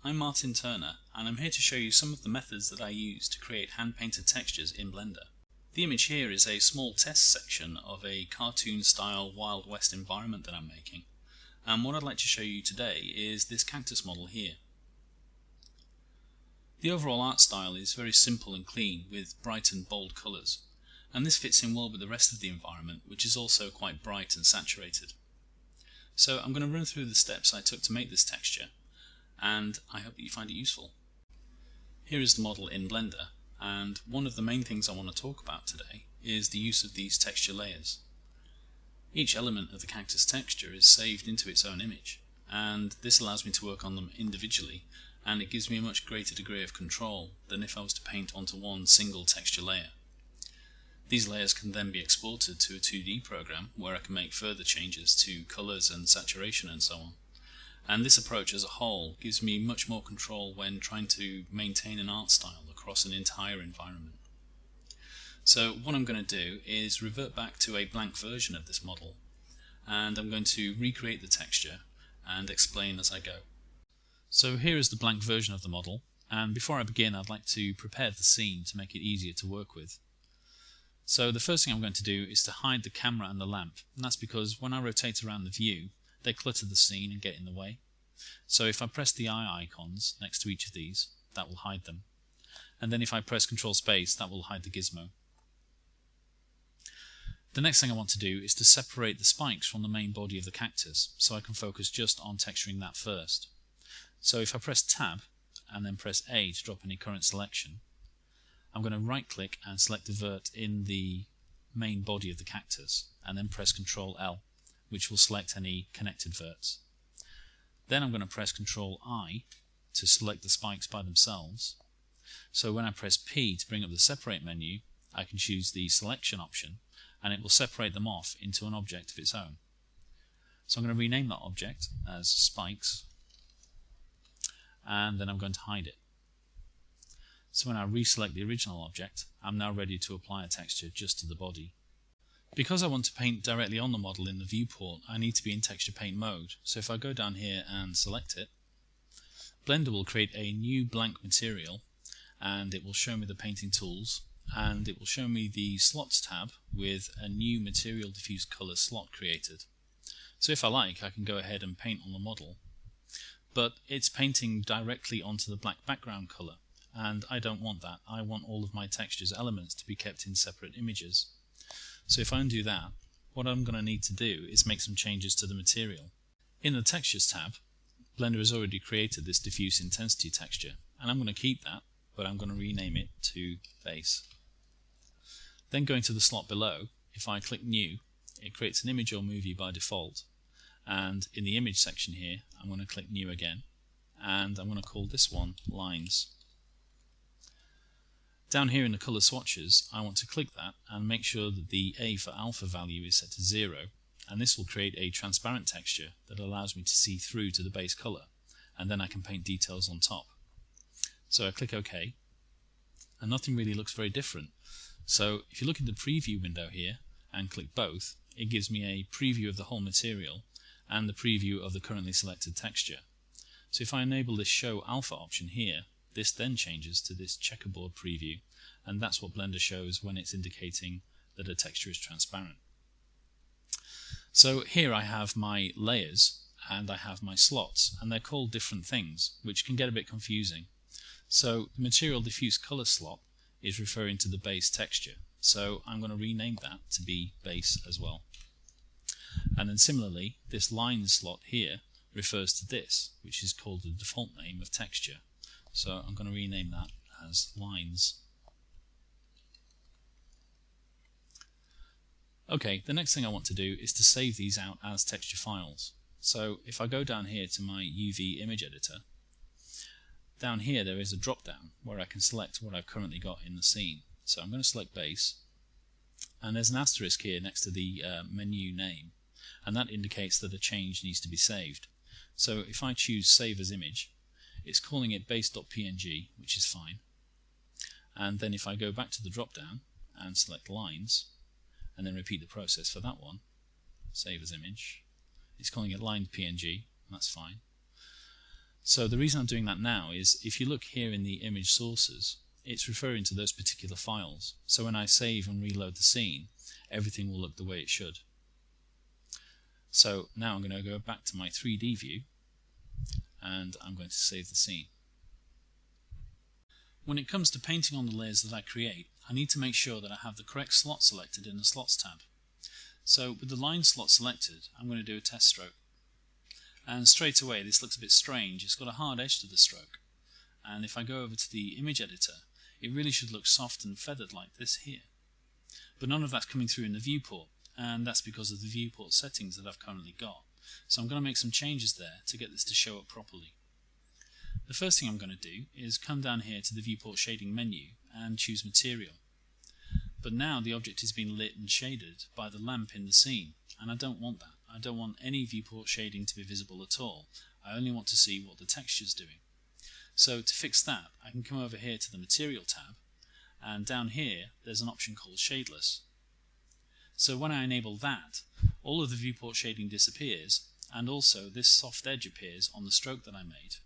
I'm Martin Turner, and I'm here to show you some of the methods that I use to create hand-painted textures in Blender. The image here is a small test section of a cartoon-style Wild West environment that I'm making, and what I'd like to show you today is this cactus model here. The overall art style is very simple and clean, with bright and bold colours, and this fits in well with the rest of the environment, which is also quite bright and saturated. So I'm going to run through the steps I took to make this texture, and I hope that you find it useful. Here is the model in Blender, and one of the main things I want to talk about today is the use of these texture layers. Each element of the cactus texture is saved into its own image, and this allows me to work on them individually, and it gives me a much greater degree of control than if I was to paint onto one single texture layer. These layers can then be exported to a 2D program where I can make further changes to colours and saturation and so on. And this approach as a whole gives me much more control when trying to maintain an art style across an entire environment. So what I'm going to do is revert back to a blank version of this model, and I'm going to recreate the texture and explain as I go. So here is the blank version of the model, and before I begin I'd like to prepare the scene to make it easier to work with. So the first thing I'm going to do is to hide the camera and the lamp, and that's because when I rotate around the view they clutter the scene and get in the way. So if I press the eye icons next to each of these, that will hide them. And then if I press Ctrl Space, that will hide the gizmo. The next thing I want to do is to separate the spikes from the main body of the cactus, so I can focus just on texturing that first. So if I press Tab and then press A to drop any current selection, I'm going to right click and select the vert in the main body of the cactus, and then press Ctrl L, which will select any connected verts. Then I'm going to press Ctrl I to select the spikes by themselves. So when I press P to bring up the separate menu, I can choose the selection option, and it will separate them off into an object of its own. So I'm going to rename that object as spikes, and then I'm going to hide it. So when I reselect the original object, I'm now ready to apply a texture just to the body. Because I want to paint directly on the model in the viewport, I need to be in texture paint mode. So if I go down here and select it, Blender will create a new blank material, and it will show me the painting tools, and it will show me the slots tab with a new material diffuse color slot created. So if I like, I can go ahead and paint on the model, but it's painting directly onto the black background color, and I don't want that. I want all of my textures elements to be kept in separate images. So if I undo that, what I'm going to need to do is make some changes to the material. In the Textures tab, Blender has already created this diffuse intensity texture, and I'm going to keep that, but I'm going to rename it to Base. Then going to the slot below, if I click New, it creates an image or movie by default, and in the image section here I'm going to click New again, and I'm going to call this one Lines. Down here in the color swatches, I want to click that and make sure that the A for alpha value is set to 0, and this will create a transparent texture that allows me to see through to the base color, and then I can paint details on top. So I click OK, and nothing really looks very different. So if you look in the preview window here and click both, it gives me a preview of the whole material and the preview of the currently selected texture. So if I enable this Show Alpha option here, this then changes to this checkerboard preview, and that's what Blender shows when it's indicating that a texture is transparent. So here I have my layers and I have my slots, and they're called different things, which can get a bit confusing. So the Material Diffuse Color slot is referring to the base texture, so I'm going to rename that to be Base as well. And then similarly, this Line slot here refers to this, which is called the default name of texture. So I'm going to rename that as Lines. Okay, the next thing I want to do is to save these out as texture files. So if I go down here to my UV image editor, down here there is a drop down where I can select what I've currently got in the scene. So I'm going to select Base, and there's an asterisk here next to the menu name, and that indicates that a change needs to be saved. So if I choose Save as Image, it's calling it base.png, which is fine. And then if I go back to the drop down and select Lines, and then repeat the process for that one, save as image, it's calling it lined PNG, that's fine. So the reason I'm doing that now is if you look here in the image sources, it's referring to those particular files. So when I save and reload the scene, everything will look the way it should. So now I'm going to go back to my 3D view and I'm going to save the scene. When it comes to painting on the layers that I create, I need to make sure that I have the correct slot selected in the Slots tab. So with the line slot selected, I'm going to do a test stroke. And straight away this looks a bit strange. It's got a hard edge to the stroke. And if I go over to the image editor, it really should look soft and feathered like this here. But none of that's coming through in the viewport, and that's because of the viewport settings that I've currently got. So I'm going to make some changes there to get this to show up properly. The first thing I'm going to do is come down here to the viewport shading menu and choose material. But now the object is being lit and shaded by the lamp in the scene, and I don't want that. I don't want any viewport shading to be visible at all. I only want to see what the texture is doing. So to fix that, I can come over here to the Material tab, and down here there's an option called Shadeless. So when I enable that, all of the viewport shading disappears, and also this soft edge appears on the stroke that I made.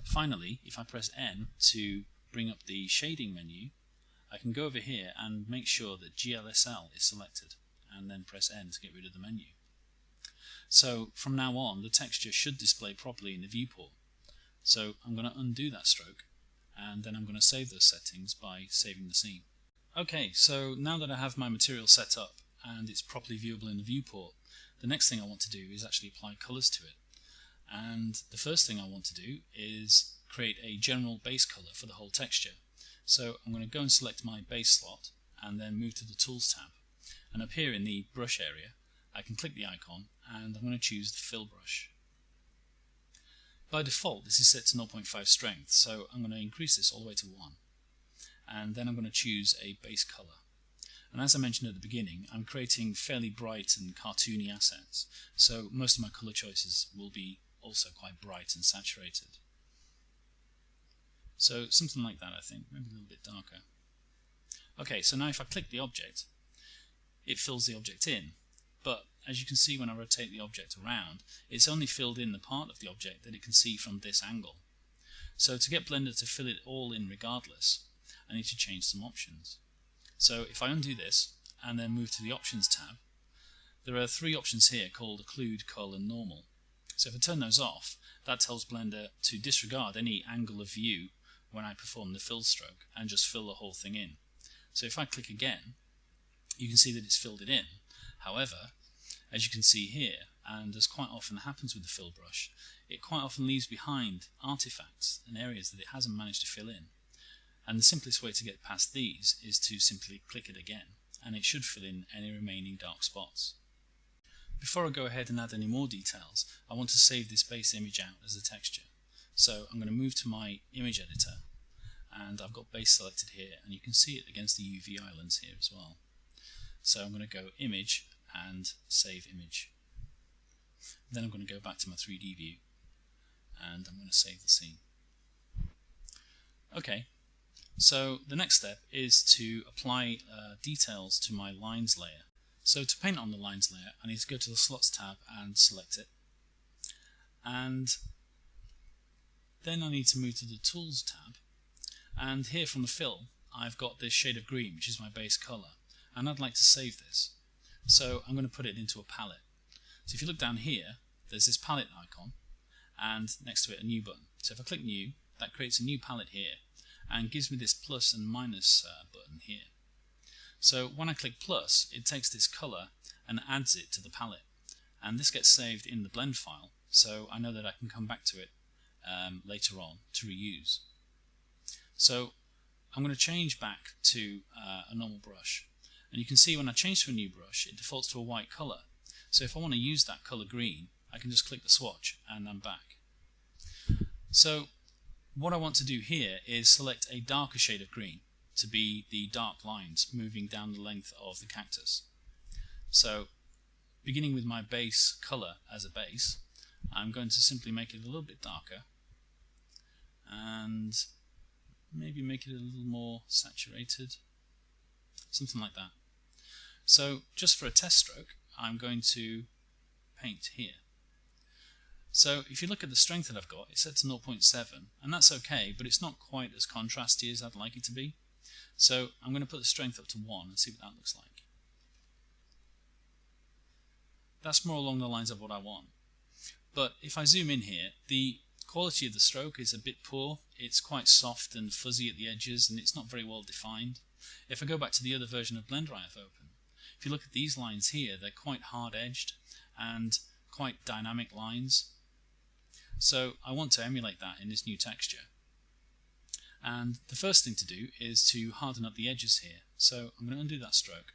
Finally, if I press N to bring up the shading menu, I can go over here and make sure that GLSL is selected, and then press N to get rid of the menu. So from now on, the texture should display properly in the viewport. So I'm going to undo that stroke, and then I'm going to save those settings by saving the scene. Okay, so now that I have my material set up and it's properly viewable in the viewport, the next thing I want to do is actually apply colours to it. And the first thing I want to do is create a general base colour for the whole texture. So I'm going to go and select my base slot and then move to the Tools tab. And up here in the brush area, I can click the icon and I'm going to choose the fill brush. By default this is set to 0.5 strength, so I'm going to increase this all the way to 1. And then I'm going to choose a base colour. And as I mentioned at the beginning, I'm creating fairly bright and cartoony assets, so most of my colour choices will be also quite bright and saturated. So something like that, I think, maybe a little bit darker. Okay, so now if I click the object, it fills the object in. But as you can see when I rotate the object around, it's only filled in the part of the object that it can see from this angle. So to get Blender to fill it all in regardless, I need to change some options. So if I undo this and then move to the Options tab, there are 3 options here called Occlude, Cull and Normal. So if I turn those off, that tells Blender to disregard any angle of view when I perform the fill stroke and just fill the whole thing in. So if I click again, you can see that it's filled it in. However, as you can see here, and as quite often happens with the fill brush, it quite often leaves behind artifacts and areas that it hasn't managed to fill in. And the simplest way to get past these is to simply click it again, and it should fill in any remaining dark spots. Before I go ahead and add any more details, I want to save this base image out as a texture. So I'm going to move to my image editor, and I've got base selected here, and you can see it against the UV islands here as well. So I'm going to go Image and Save Image. Then I'm going to go back to my 3D view, and I'm going to save the scene. Okay, so the next step is to apply details to my lines layer. So to paint on the lines layer, I need to go to the Slots tab and select it. And then I need to move to the Tools tab. And here from the fill, I've got this shade of green, which is my base colour. And I'd like to save this. So I'm going to put it into a palette. So if you look down here, there's this palette icon, and next to it a new button. So if I click New, that creates a new palette here, and gives me this plus and minus button here. So when I click plus, it takes this colour and adds it to the palette, and this gets saved in the blend file, so I know that I can come back to it later on to reuse. So I'm going to change back to a normal brush, and you can see when I change to a new brush it defaults to a white colour. So if I want to use that colour green, I can just click the swatch and I'm back. So what I want to do here is select a darker shade of green to be the dark lines moving down the length of the cactus. So beginning with my base colour as a base, I'm going to simply make it a little bit darker and maybe make it a little more saturated, something like that. So just for a test stroke, I'm going to paint here. So if you look at the strength that I've got, it's set to 0.7, and that's okay, but it's not quite as contrasty as I'd like it to be. So I'm going to put the strength up to 1 and see what that looks like. That's more along the lines of what I want. But if I zoom in here, the quality of the stroke is a bit poor. It's quite soft and fuzzy at the edges, and it's not very well defined. If I go back to the other version of Blender I have open, if you look at these lines here, they're quite hard-edged and quite dynamic lines. So I want to emulate that in this new texture. And the first thing to do is to harden up the edges here. So I'm going to undo that stroke.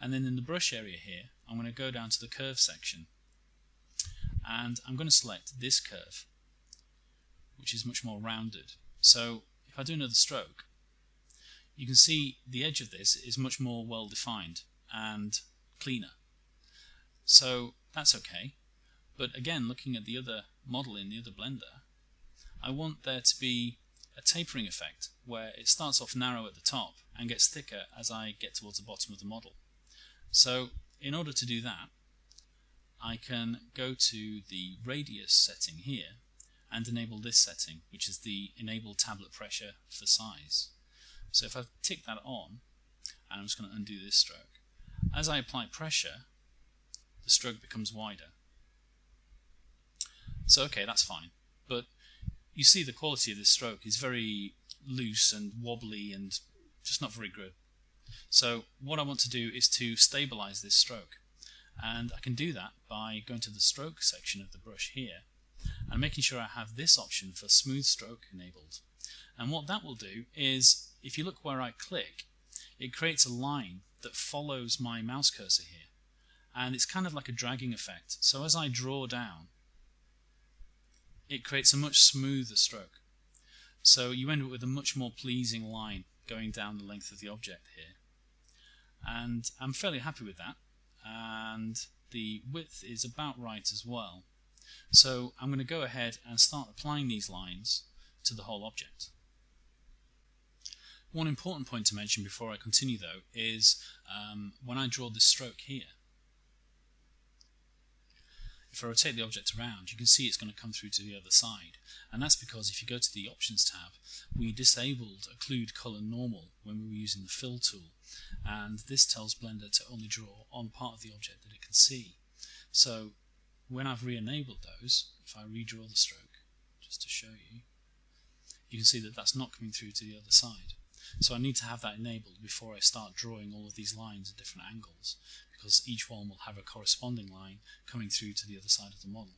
And then in the brush area here, I'm going to go down to the curve section. And I'm going to select this curve, which is much more rounded. So if I do another stroke, you can see the edge of this is much more well defined and cleaner. So that's okay. But again, looking at the other model in the other blender, I want there to be a tapering effect where it starts off narrow at the top and gets thicker as I get towards the bottom of the model. So in order to do that, I can go to the radius setting here and enable this setting, which is the enable tablet pressure for size. So if I tick that on, and I'm just going to undo this stroke, as I apply pressure, the stroke becomes wider. So okay, that's fine, but you see the quality of this stroke is very loose and wobbly and just not very good. So what I want to do is to stabilize this stroke, and I can do that by going to the stroke section of the brush here and making sure I have this option for smooth stroke enabled. And what that will do is, if you look where I click, it creates a line that follows my mouse cursor here, and it's kind of like a dragging effect. So as I draw down, it creates a much smoother stroke. So you end up with a much more pleasing line going down the length of the object here. And I'm fairly happy with that, and the width is about right as well. So I'm going to go ahead and start applying these lines to the whole object. One important point to mention before I continue though is when I draw this stroke here, if I rotate the object around, you can see it's going to come through to the other side, and that's because if you go to the Options tab, we disabled Occlude Color Normal when we were using the Fill tool, and this tells Blender to only draw on part of the object that it can see. So when I've re-enabled those, if I redraw the stroke, just to show you, you can see that that's not coming through to the other side. So I need to have that enabled before I start drawing all of these lines at different angles, because each one will have a corresponding line coming through to the other side of the model.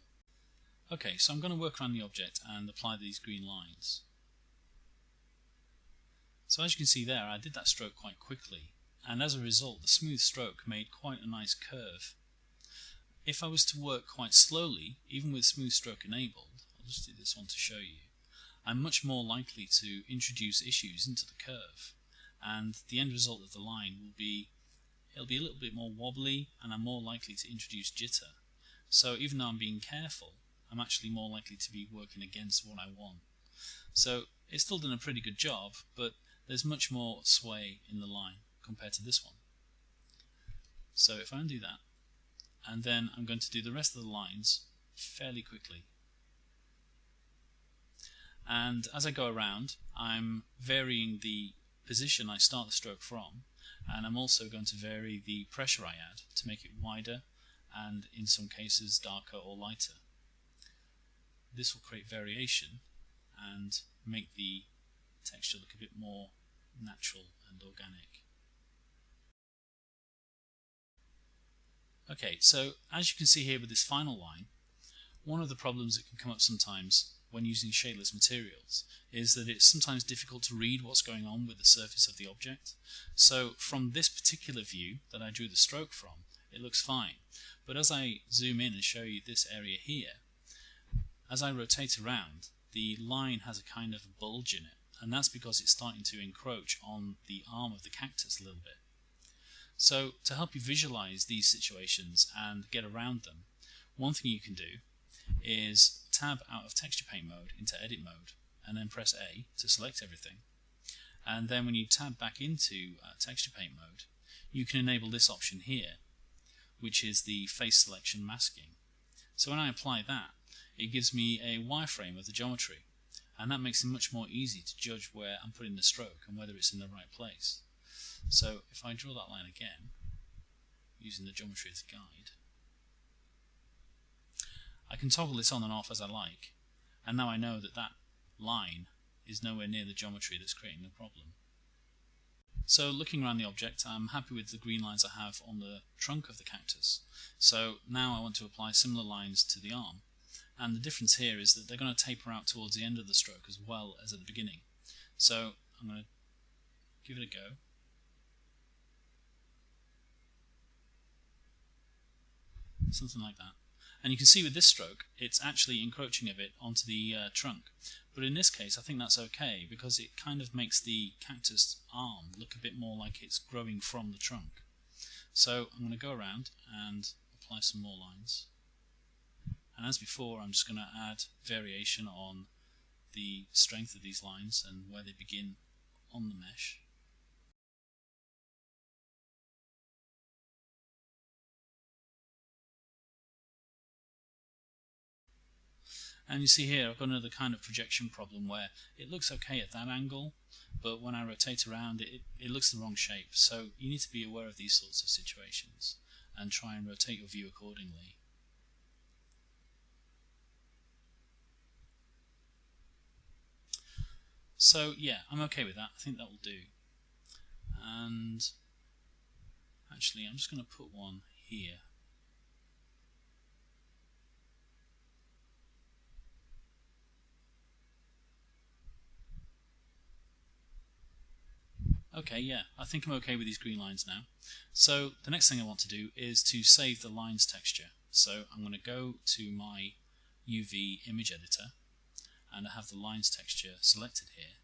Okay, so I'm going to work around the object and apply these green lines. So as you can see there, I did that stroke quite quickly, and as a result the smooth stroke made quite a nice curve. If I was to work quite slowly, even with smooth stroke enabled, I'll just do this one to show you, I'm much more likely to introduce issues into the curve, and the end result of the line will be, it'll be a little bit more wobbly, and I'm more likely to introduce jitter. So even though I'm being careful, I'm actually more likely to be working against what I want. So it's still done a pretty good job, but there's much more sway in the line compared to this one. So if I undo that, and then I'm going to do the rest of the lines fairly quickly. And as I go around, I'm varying the position I start the stroke from, and I'm also going to vary the pressure I add to make it wider and in some cases darker or lighter. This will create variation and make the texture look a bit more natural and organic. Okay, so as you can see here with this final line, one of the problems that can come up sometimes when using shadeless materials is that it's sometimes difficult to read what's going on with the surface of the object. So from this particular view that I drew the stroke from, it looks fine. But as I zoom in and show you this area here, as I rotate around, the line has a kind of bulge in it, and that's because it's starting to encroach on the arm of the cactus a little bit. So to help you visualize these situations and get around them, one thing you can do is tab out of texture paint mode into edit mode and then press A to select everything, and then when you tab back into texture paint mode, you can enable this option here, which is the face selection masking. So when I apply that, it gives me a wireframe of the geometry, and that makes it much more easy to judge where I'm putting the stroke and whether it's in the right place. So if I draw that line again, using the geometry as a guide, I can toggle this on and off as I like, and now I know that that line is nowhere near the geometry that's creating the problem. So looking around the object, I'm happy with the green lines I have on the trunk of the cactus. So now I want to apply similar lines to the arm, and the difference here is that they're going to taper out towards the end of the stroke as well as at the beginning. So I'm going to give it a go. Something like that. And you can see with this stroke, it's actually encroaching a bit onto the trunk. But in this case, I think that's okay, because it kind of makes the cactus arm look a bit more like it's growing from the trunk. So I'm going to go around and apply some more lines. And as before, I'm just going to add variation on the strength of these lines and where they begin on the mesh. And you see here I've got another kind of projection problem where it looks okay at that angle, but when I rotate around it looks the wrong shape. So you need to be aware of these sorts of situations and try and rotate your view accordingly. So yeah, I'm okay with that. I think that will do. And actually I'm just going to put one here. Okay, yeah, I think I'm okay with these green lines now. So the next thing I want to do is to save the lines texture. So I'm going to go to my UV image editor, and I have the lines texture selected here,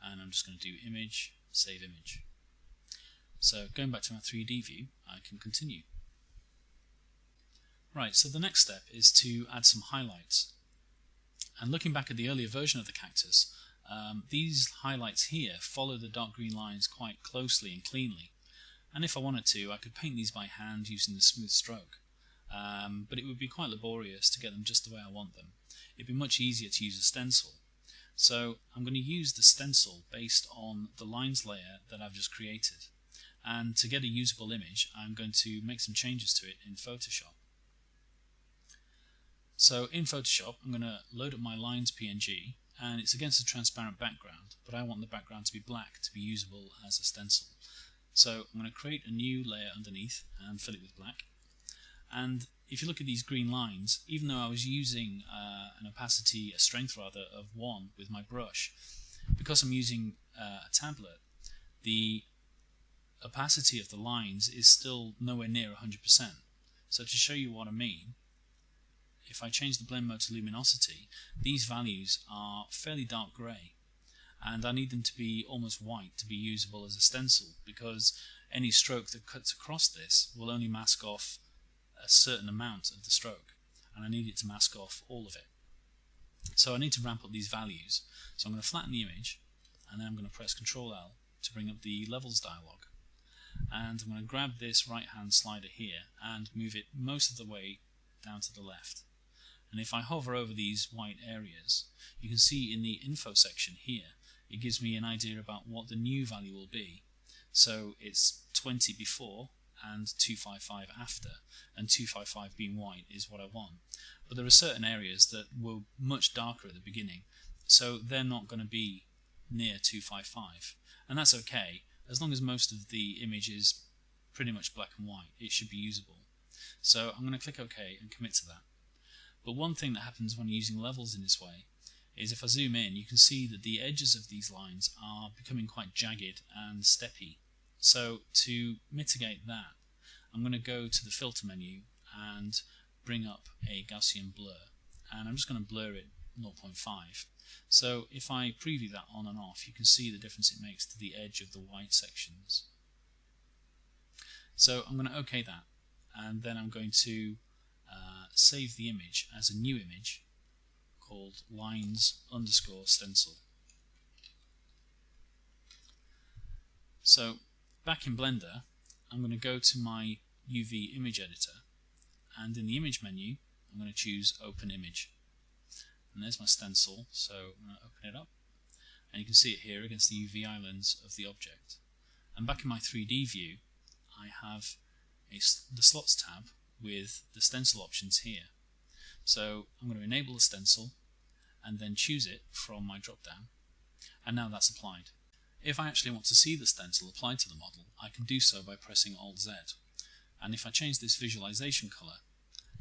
and I'm just going to do image, save image. So going back to my 3D view, I can continue. Right, so the next step is to add some highlights. And looking back at the earlier version of the cactus, these highlights here follow the dark green lines quite closely and cleanly. And if I wanted to, I could paint these by hand using the smooth stroke. But it would be quite laborious to get them just the way I want them. It'd be much easier to use a stencil. So I'm going to use the stencil based on the lines layer that I've just created. And to get a usable image, I'm going to make some changes to it in Photoshop. So in Photoshop, I'm going to load up my lines PNG, and it's against a transparent background, but I want the background to be black to be usable as a stencil. So I'm going to create a new layer underneath and fill it with black. And if you look at these green lines, even though I was using a strength of 1 with my brush, because I'm using a tablet, the opacity of the lines is still nowhere near 100%. So to show you what I mean, if I change the blend mode to luminosity, these values are fairly dark grey, and I need them to be almost white to be usable as a stencil, because any stroke that cuts across this will only mask off a certain amount of the stroke, and I need it to mask off all of it. So I need to ramp up these values. So I'm going to flatten the image, and then I'm going to press Ctrl L to bring up the levels dialog, and I'm going to grab this right hand slider here and move it most of the way down to the left. And if I hover over these white areas, you can see in the info section here, it gives me an idea about what the new value will be. So it's 20 before and 255 after, and 255 being white is what I want. But there are certain areas that were much darker at the beginning, so they're not going to be near 255. And that's okay, as long as most of the image is pretty much black and white, it should be usable. So I'm going to click OK and commit to that. But one thing that happens when you're using levels in this way is if I zoom in, you can see that the edges of these lines are becoming quite jagged and steppy. So to mitigate that, I'm going to go to the filter menu and bring up a Gaussian blur, and I'm just going to blur it 0.5. So if I preview that on and off, you can see the difference it makes to the edge of the white sections. So I'm going to OK that, and then I'm going to save the image as a new image called lines_stencil. So back in Blender, I'm going to go to my UV image editor, and in the image menu I'm going to choose Open Image. And there's my stencil, so I'm going to open it up, and you can see it here against the UV islands of the object. And back in my 3D view, I have the slots tab with the stencil options here. So I'm going to enable the stencil and then choose it from my drop down, and now that's applied. If I actually want to see the stencil applied to the model, I can do so by pressing Alt-Z, and if I change this visualization color,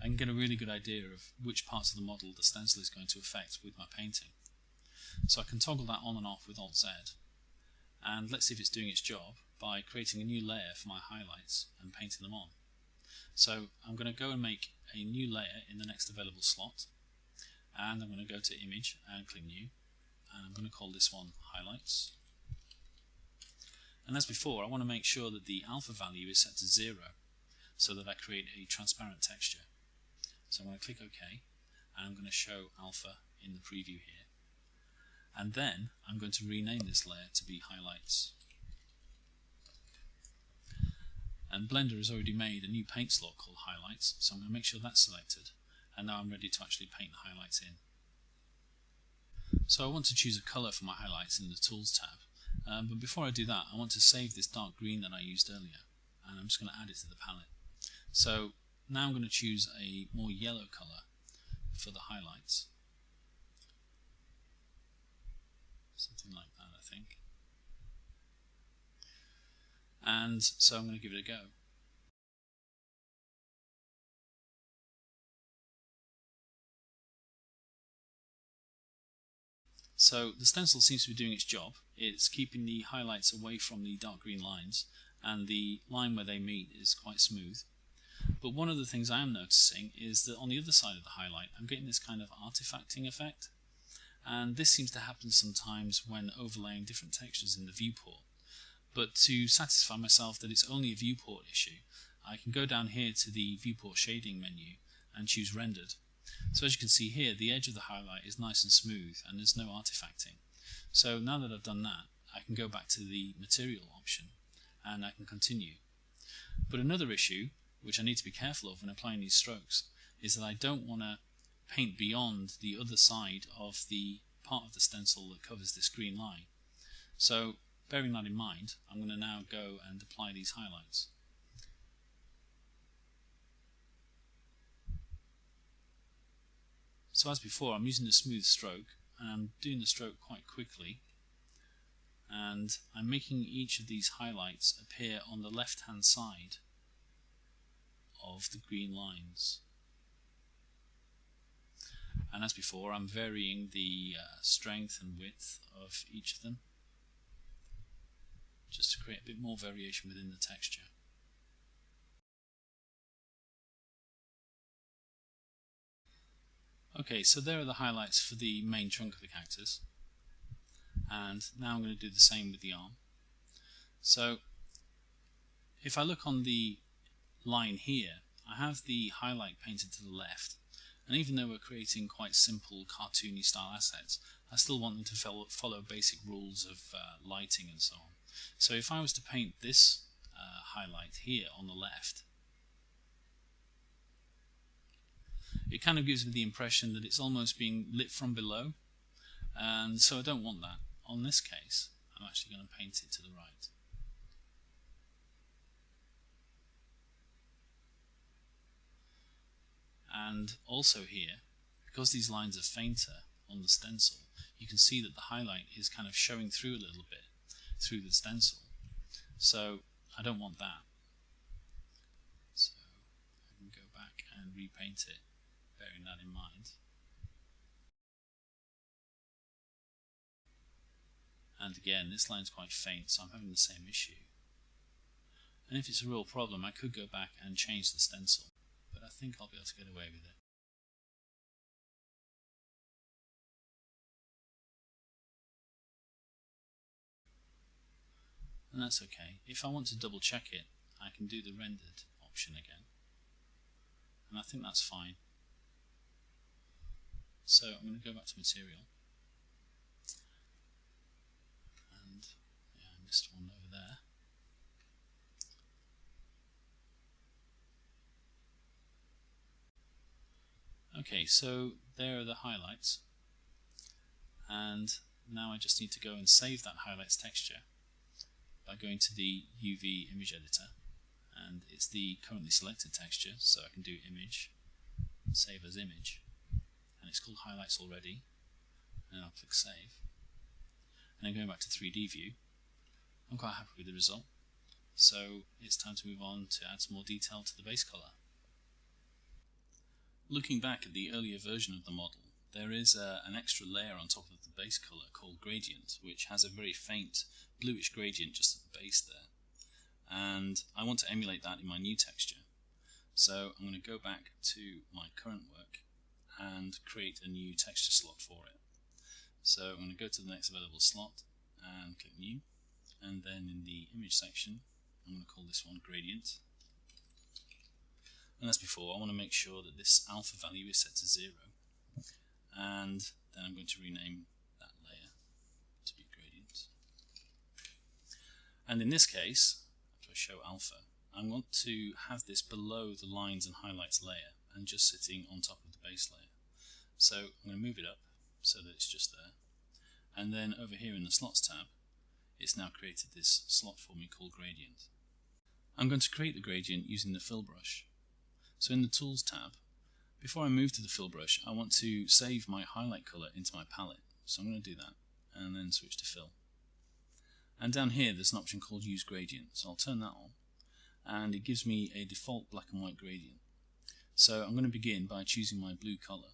I can get a really good idea of which parts of the model the stencil is going to affect with my painting. So I can toggle that on and off with Alt-Z, and let's see if it's doing its job by creating a new layer for my highlights and painting them on. So I'm going to go and make a new layer in the next available slot, and I'm going to go to Image and click New, and I'm going to call this one Highlights. And as before, I want to make sure that the alpha value is set to 0 so that I create a transparent texture. So I'm going to click OK, and I'm going to show alpha in the preview here. And then I'm going to rename this layer to be Highlights. And Blender has already made a new paint slot called Highlights, so I'm going to make sure that's selected, and now I'm ready to actually paint the highlights in. So I want to choose a colour for my highlights in the Tools tab, but before I do that I want to save this dark green that I used earlier, and I'm just going to add it to the palette. So now I'm going to choose a more yellow colour for the highlights. Something like that, I think. And so I'm going to give it a go. So the stencil seems to be doing its job. It's keeping the highlights away from the dark green lines, and the line where they meet is quite smooth. But one of the things I am noticing is that on the other side of the highlight I'm getting this kind of artifacting effect, and this seems to happen sometimes when overlaying different textures in the viewport. But to satisfy myself that it's only a viewport issue, I can go down here to the viewport shading menu and choose rendered. So as you can see here, the edge of the highlight is nice and smooth and there's no artifacting. So now that I've done that, I can go back to the material option and I can continue. But another issue, which I need to be careful of when applying these strokes, is that I don't want to paint beyond the other side of the part of the stencil that covers this green line. So bearing that in mind, I'm going to now go and apply these highlights. So as before, I'm using a smooth stroke, and I'm doing the stroke quite quickly, and I'm making each of these highlights appear on the left hand side of the green lines. And as before, I'm varying the strength and width of each of them, just to create a bit more variation within the texture. Okay, so there are the highlights for the main trunk of the cactus, and now I'm going to do the same with the arm. So if I look on the line here, I have the highlight painted to the left, and even though we're creating quite simple cartoony style assets, I still want them to follow basic rules of lighting and so on. So if I was to paint this highlight here on the left, it kind of gives me the impression that it's almost being lit from below, and so I don't want that. On this case, I'm actually going to paint it to the right. And also here, because these lines are fainter on the stencil, you can see that the highlight is kind of showing through a little bit through the stencil. So I don't want that. So I can go back and repaint it, bearing that in mind. And again, this line's quite faint, so I'm having the same issue. And if it's a real problem, I could go back and change the stencil, but I think I'll be able to get away with it. And that's okay. If I want to double check it, I can do the rendered option again, and I think that's fine. So I'm going to go back to material, and yeah, I missed one over there. Okay, so there are the highlights, And now I just need to go and save that highlights texture by going to the UV image editor, and it's the currently selected texture, so I can do image, save as image, and it's called highlights already, and I'll click save. And then going back to 3D view, I'm quite happy with the result, so it's time to move on to add some more detail to the base colour. Looking back at the earlier version of the model, there is an extra layer on top of the base colour called gradient, which has a very faint bluish gradient just at the base there. And I want to emulate that in my new texture. So I'm going to go back to my current work and create a new texture slot for it. So I'm going to go to the next available slot and click new, and then in the image section I'm going to call this one gradient. And as before, I want to make sure that this alpha value is set to 0, and then I'm going to rename that layer to be gradient. And in this case, after I show alpha, I want to have this below the lines and highlights layer and just sitting on top of the base layer. So I'm going to move it up so that it's just there, and then over here in the slots tab, it's now created this slot for me called gradient. I'm going to create the gradient using the fill brush. So in the Tools tab, before I move to the fill brush, I want to save my highlight colour into my palette. So I'm going to do that, and then switch to fill. And down here there's an option called use gradient, so I'll turn that on, and it gives me a default black and white gradient. So I'm going to begin by choosing my blue colour,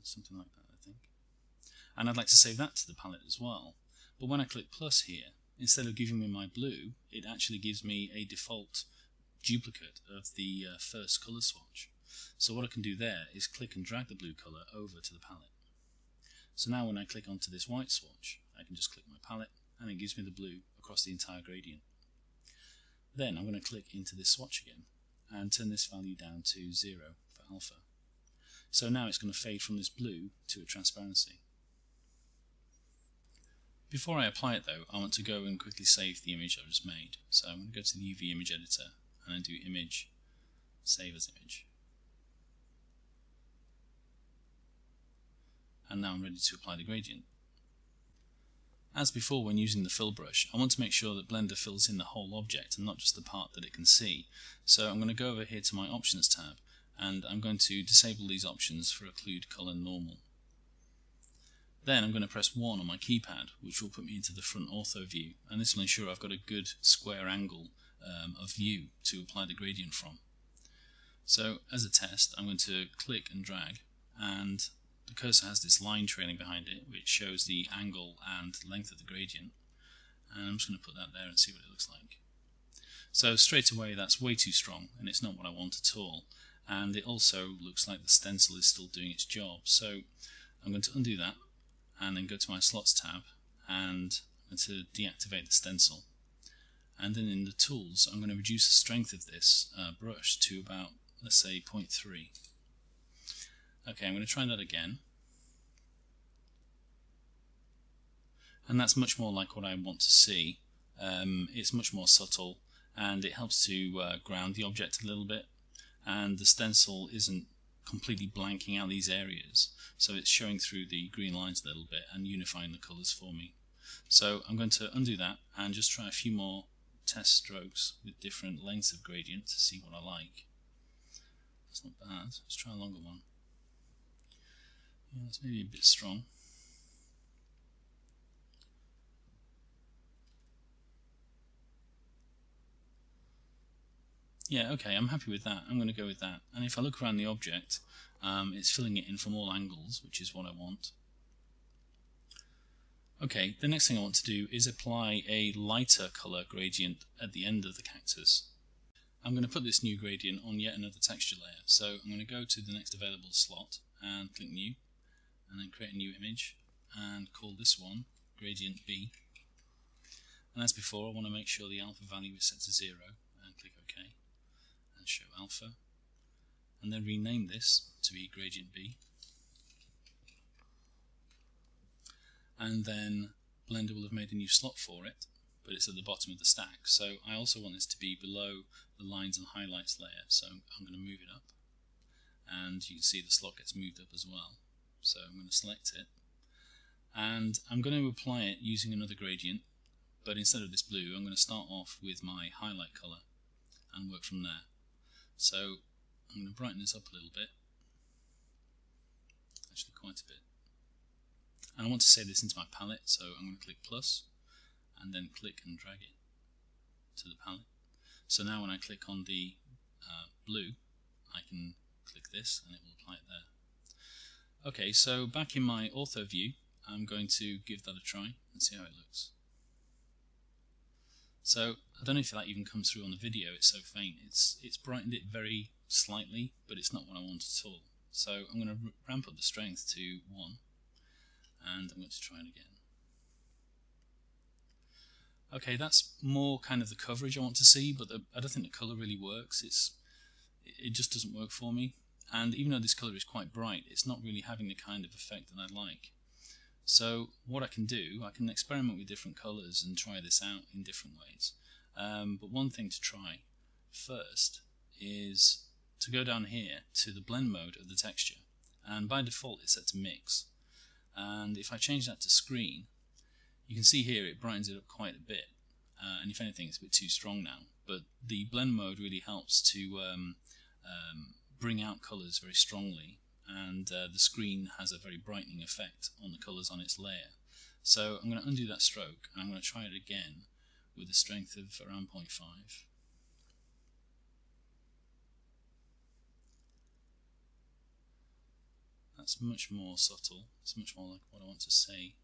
something like that I think. And I'd like to save that to the palette as well. But when I click plus here, instead of giving me my blue, it actually gives me a default duplicate of the first colour swatch. So what I can do there is click and drag the blue colour over to the palette. So now when I click onto this white swatch, I can just click my palette and it gives me the blue across the entire gradient. Then I'm going to click into this swatch again and turn this value down to 0 for alpha. So now it's going to fade from this blue to a transparency. Before I apply it though, I want to go and quickly save the image I just made. So I'm going to go to the UV image editor and then do image, save as image. And now I'm ready to apply the gradient. As before, when using the fill brush, I want to make sure that Blender fills in the whole object and not just the part that it can see. So I'm going to go over here to my options tab, and I'm going to disable these options for occlude color normal. Then I'm going to press 1 on my keypad, which will put me into the front ortho view, and this will ensure I've got a good square angle of view to apply the gradient from. So as a test, I'm going to click and drag, and the cursor has this line trailing behind it which shows the angle and length of the gradient, and I'm just going to put that there and see what it looks like. So straight away that's way too strong and it's not what I want at all, and it also looks like the stencil is still doing its job. So I'm going to undo that and then go to my slots tab and I'm going to deactivate the stencil, and then in the tools I'm going to reduce the strength of this brush to about, let's say, 0.3. Okay, I'm going to try that again, and that's much more like what I want to see. It's much more subtle and it helps to ground the object a little bit, and the stencil isn't completely blanking out these areas, so it's showing through the green lines a little bit and unifying the colours for me. So I'm going to undo that and just try a few more test strokes with different lengths of gradient to see what I like. That's not bad. Let's try a longer one. Yeah, that's maybe a bit strong. Yeah, okay, I'm happy with that. I'm going to go with that. And if I look around the object, it's filling it in from all angles, which is what I want. Okay, the next thing I want to do is apply a lighter colour gradient at the end of the cactus. I'm going to put this new gradient on yet another texture layer. So I'm going to go to the next available slot and click New, and then create a new image and call this one Gradient B. And as before, I want to make sure the alpha value is set to 0 and click OK and show alpha, and then rename this to be Gradient B. And then Blender will have made a new slot for it, but it's at the bottom of the stack. So I also want this to be below the lines and highlights layer, so I'm going to move it up, and you can see the slot gets moved up as well. So I'm going to select it, and I'm going to apply it using another gradient, but instead of this blue I'm going to start off with my highlight colour and work from there. So I'm going to brighten this up a little bit, actually quite a bit, and I want to save this into my palette, so I'm going to click plus and then click and drag it to the palette. So now when I click on the blue, I can click this and it will apply it there. Okay, so back in my ortho view, I'm going to give that a try and see how it looks. So I don't know if that even comes through on the video, it's so faint. It's brightened it very slightly, but it's not what I want at all. So I'm going to ramp up the strength to 1, and I'm going to try it again. Okay, that's more kind of the coverage I want to see, but I don't think the colour really works. It just doesn't work for me. And even though this colour is quite bright, it's not really having the kind of effect that I like. So what I can do, I can experiment with different colours and try this out in different ways. But one thing to try first is to go down here to the blend mode of the texture. And by default it's set to mix. And if I change that to screen, you can see here it brightens it up quite a bit. And if anything, it's a bit too strong now. But the blend mode really helps to bring out colours very strongly, and the screen has a very brightening effect on the colours on its layer. So I'm going to undo that stroke and I'm going to try it again with a strength of around 0.5. That's much more subtle, it's much more like what I want to say.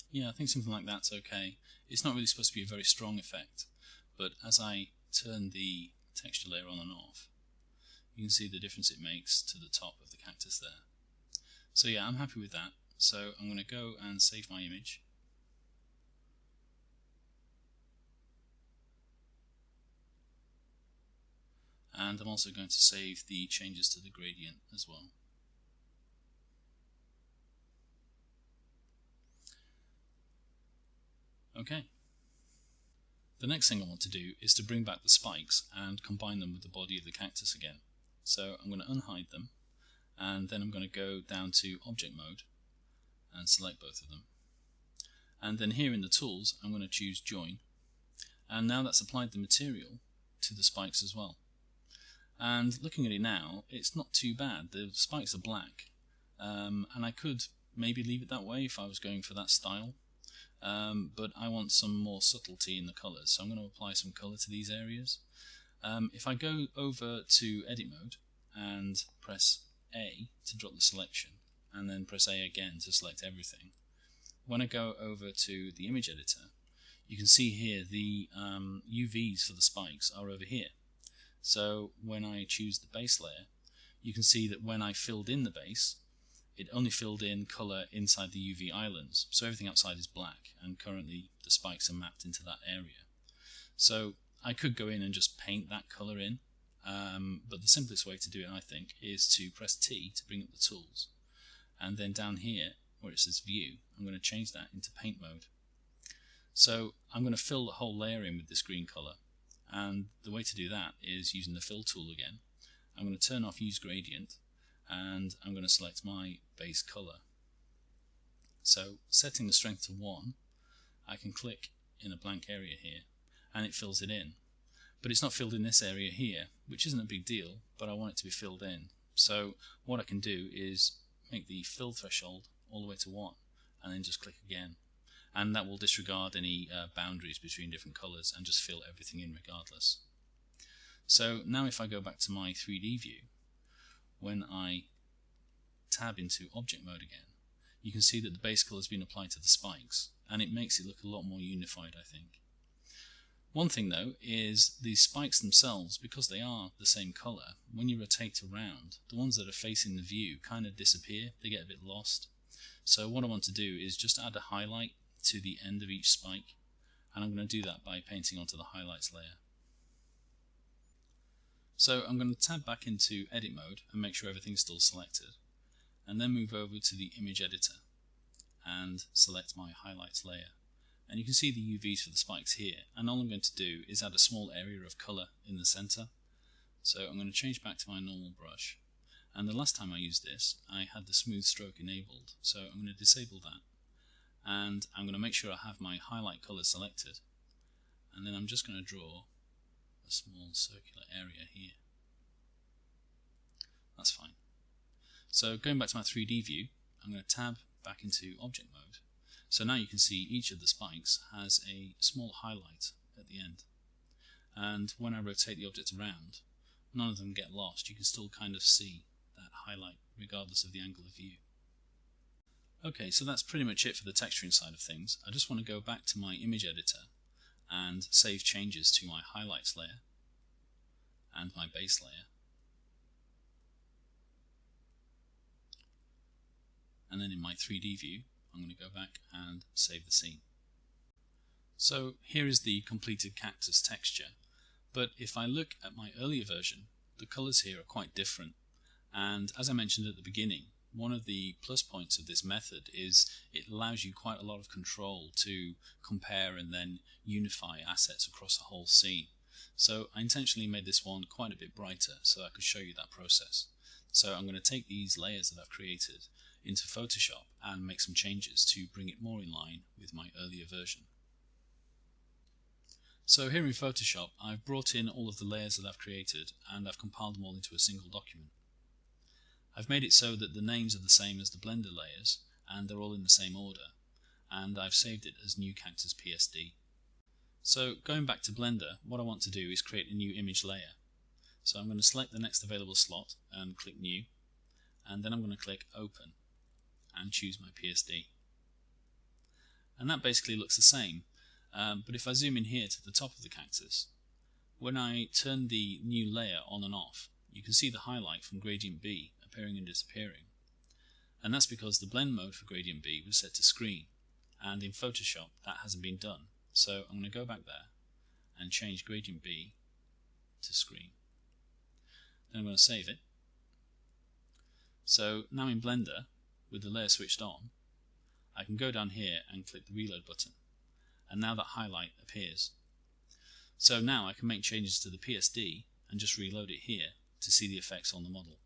Yeah, I think something like that's okay. It's not really supposed to be a very strong effect, but as I turn the texture layer on and off, you can see the difference it makes to the top of the cactus there. So yeah, I'm happy with that. So I'm going to go and save my image. And I'm also going to save the changes to the gradient as well. Okay. The next thing I want to do is to bring back the spikes and combine them with the body of the cactus again. So I'm going to unhide them, and then I'm going to go down to object mode and select both of them. And then here in the tools I'm going to choose join, and now that's applied the material to the spikes as well. And looking at it now, it's not too bad. The spikes are black, and I could maybe leave it that way if I was going for that style. But I want some more subtlety in the colours, so I'm going to apply some colour to these areas. If I go over to edit mode and press A to drop the selection, and then press A again to select everything, when I go over to the image editor, you can see here the UVs for the spikes are over here. So when I choose the base layer, you can see that when I filled in the base, it only filled in colour inside the UV islands, so everything outside is black, and currently the spikes are mapped into that area. So I could go in and just paint that colour in, but the simplest way to do it, I think, is to press T to bring up the tools, and then down here where it says view, I'm going to change that into paint mode. So I'm going to fill the whole layer in with this green colour, and the way to do that is using the fill tool again. I'm going to turn off use gradient, and I'm going to select my base colour. So setting the strength to 1, I can click in a blank area here and it fills it in. But it's not filled in this area here, which isn't a big deal, but I want it to be filled in. So what I can do is make the fill threshold all the way to 1 and then just click again. And that will disregard any boundaries between different colours and just fill everything in regardless. So now if I go back to my 3D view, when I tab into object mode again, you can see that the base colour has been applied to the spikes, and it makes it look a lot more unified, I think. One thing though is these spikes themselves, because they are the same colour, when you rotate around, the ones that are facing the view kind of disappear, they get a bit lost. So what I want to do is just add a highlight to the end of each spike, and I'm going to do that by painting onto the highlights layer. So I'm going to tab back into edit mode and make sure everything's still selected, and then move over to the image editor and select my highlights layer. And you can see the UVs for the spikes here, and all I'm going to do is add a small area of colour in the centre. So I'm going to change back to my normal brush, And the last time I used this, I had the smooth stroke enabled, so I'm going to disable that. And I'm going to make sure I have my highlight color selected. And then I'm just going to draw a small circular area here. That's fine. So going back to my 3D view, I'm going to tab back into object mode. So now you can see each of the spikes has a small highlight at the end. And when I rotate the object around, none of them get lost. You can still kind of see that highlight regardless of the angle of view. Okay, so that's pretty much it for the texturing side of things. I just want to go back to my image editor and save changes to my highlights layer and my base layer. And then in my 3D view, I'm going to go back and save the scene. So here is the completed cactus texture, but if I look at my earlier version, the colors here are quite different. And as I mentioned at the beginning, one of the plus points of this method is it allows you quite a lot of control to compare and then unify assets across a whole scene. So I intentionally made this one quite a bit brighter so I could show you that process. So I'm going to take these layers that I've created into Photoshop and make some changes to bring it more in line with my earlier version. So here in Photoshop, I've brought in all of the layers that I've created and I've compiled them all into a single document. I've made it so that the names are the same as the Blender layers and they're all in the same order, and I've saved it as new cactus PSD. So going back to Blender, what I want to do is create a new image layer. So I'm going to select the next available slot and click New, and then I'm going to click Open and choose my PSD. And that basically looks the same, but if I zoom in here to the top of the cactus, when I turn the new layer on and off, you can see the highlight from gradient B appearing and disappearing. And that's because the blend mode for gradient B was set to screen, and in Photoshop that hasn't been done. So I'm going to go back there and change gradient B to screen. Then I'm going to save it. So now in Blender, with the layer switched on, I can go down here and click the reload button, and now that highlight appears. So now I can make changes to the PSD and just reload it here to see the effects on the model.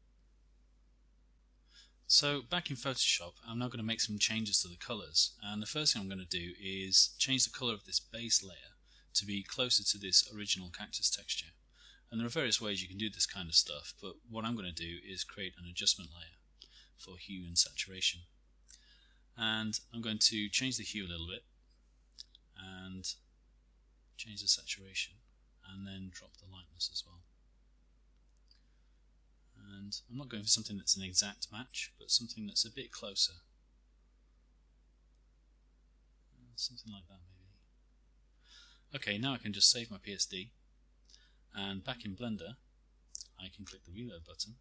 So back in Photoshop, I'm now going to make some changes to the colors, and the first thing I'm going to do is change the color of this base layer to be closer to this original cactus texture. And there are various ways you can do this kind of stuff, but what I'm going to do is create an adjustment layer for hue and saturation. And I'm going to change the hue a little bit and change the saturation and then drop the lightness as well. And I'm not going for something that's an exact match, but something that's a bit closer. Something like that maybe. Okay, now I can just save my PSD, and back in Blender I can click the reload button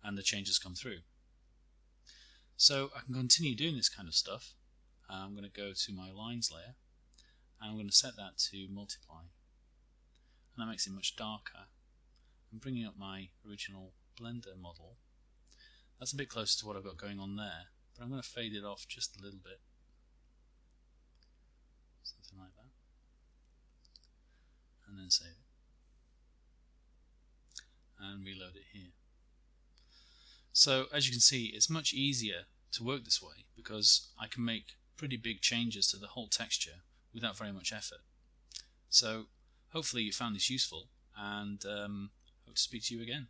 and the changes come through. So I can continue doing this kind of stuff. I'm going to go to my lines layer and I'm going to set that to multiply, and that makes it much darker. I'm bringing up my original Blender model. That's a bit closer to what I've got going on there, but I'm going to fade it off just a little bit, something like that, and then save it and reload it here. So as you can see, it's much easier to work this way because I can make pretty big changes to the whole texture without very much effort. So hopefully you found this useful, and hope to speak to you again.